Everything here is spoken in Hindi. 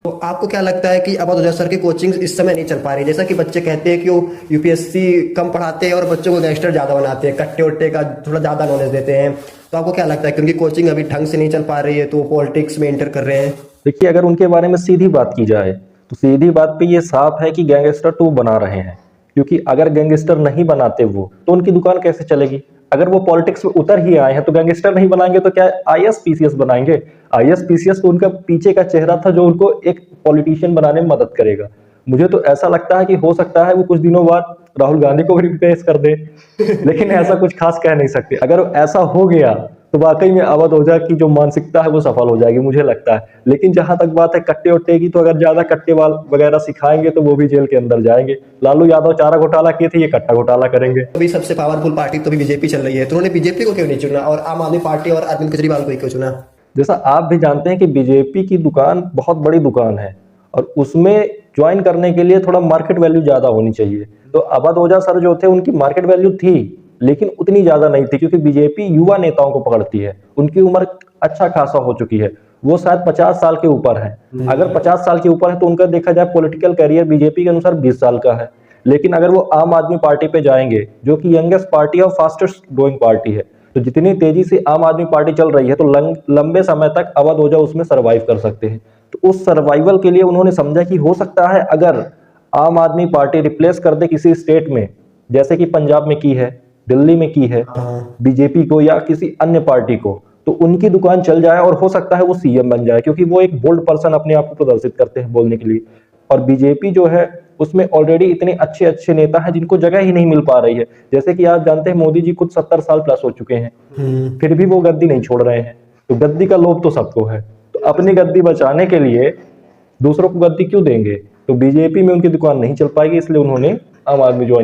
तो आपको क्या लगता है कि अवध सर की कोचिंग इस समय नहीं चल पा रही? जैसा कि बच्चे कहते हैं कि वो यूपीएससी कम पढ़ाते हैं और बच्चों को गैंगस्टर ज्यादा बनाते हैं, कट्टे उट्टे का थोड़ा ज्यादा नॉलेज देते हैं। तो आपको क्या लगता है कि उनकी कोचिंग अभी ढंग से नहीं चल पा रही है तो वो पॉलिटिक्स में एंटर कर रहे हैं? देखिए, अगर उनके बारे में सीधी बात की जाए तो सीधी बात पे ये साफ है कि गैंगस्टर तो वो बना रहे हैं। क्योंकि अगर गैंगस्टर नहीं बनाते वो तो उनकी दुकान कैसे चलेगी? अगर वो पॉलिटिक्स में उतर ही आए हैं तो गैंगस्टर नहीं बनाएंगे तो क्या आईएएस पीसीएस बनाएंगे? आईएएस पीसीएस तो उनका पीछे का चेहरा था जो उनको एक पॉलिटिशियन बनाने में मदद करेगा। मुझे तो ऐसा लगता है कि हो सकता है वो कुछ दिनों बाद राहुल गांधी को भी रिप्लेस कर दे। लेकिन ऐसा कुछ खास कह नहीं सकते। अगर ऐसा हो गया तो वाकई में अवध ओझा की जो मानसिकता है वो सफल हो जाएगी, मुझे लगता है। लेकिन जहां तक बात है कट्टे उट्टे की, तो अगर ज्यादा कट्टेवाल वगैरह सिखाएंगे तो वो भी जेल के अंदर जाएंगे। लालू यादव चारा घोटाला किए थे, ये कट्टा घोटाला करेंगे। अभी सबसे पावरफुल पार्टी तो अभी बीजेपी चल रही है, तो उन्होंने बीजेपी को क्यों नहीं चुना और आम आदमी पार्टी और अरविंद केजरीवाल को ही क्यों चुना? जैसा आप भी जानते हैं कि बीजेपी की दुकान बहुत बड़ी दुकान है और उसमें ज्वाइन करने के लिए थोड़ा मार्केट वैल्यू ज्यादा होनी चाहिए। तो अवध ओझा सर जो थे उनकी मार्केट वैल्यू थी लेकिन उतनी ज्यादा नहीं थी, क्योंकि बीजेपी युवा नेताओं को पकड़ती है। उनकी उम्र अच्छा खासा हो चुकी है, वो शायद 50 साल के ऊपर है। अगर 50 साल के ऊपर है तो उनका देखा जाए पॉलिटिकल करियर बीजेपी के अनुसार 20 साल का है। लेकिन अगर वो आम आदमी पार्टी पे जाएंगे जो कि यंगेस्ट पार्टी और फास्टेस्ट ग्रोइंग पार्टी है, तो जितनी तेजी से आम आदमी पार्टी चल रही है तो लंबे समय तक अवध ओझा उसमें सरवाइव कर सकते हैं। तो उस सर्वाइवल के लिए उन्होंने समझा कि हो सकता है अगर आम आदमी पार्टी रिप्लेस कर दे किसी स्टेट में, जैसे कि पंजाब में की है, दिल्ली में की है, हाँ। बीजेपी को या किसी अन्य पार्टी को, तो उनकी दुकान चल जाए और हो सकता है वो सीएम बन जाए, क्योंकि वो एक बोल्ड पर्सन अपने आप को प्रदर्शित करते हैं बोलने के लिए। और बीजेपी जो है उसमें ऑलरेडी इतने अच्छे अच्छे नेता हैं जिनको जगह ही नहीं मिल पा रही है। जैसे कि आप जानते हैं मोदी जी खुद 70 साल प्लस हो चुके हैं, फिर भी वो गद्दी नहीं छोड़ रहे हैं। तो गद्दी का लोभ तो सबको है, तो अपनी गद्दी बचाने के लिए दूसरों को गद्दी क्यों देंगे? तो बीजेपी में उनकी दुकान नहीं चल पाएगी, इसलिए उन्होंने आम आदमी ज्वाइन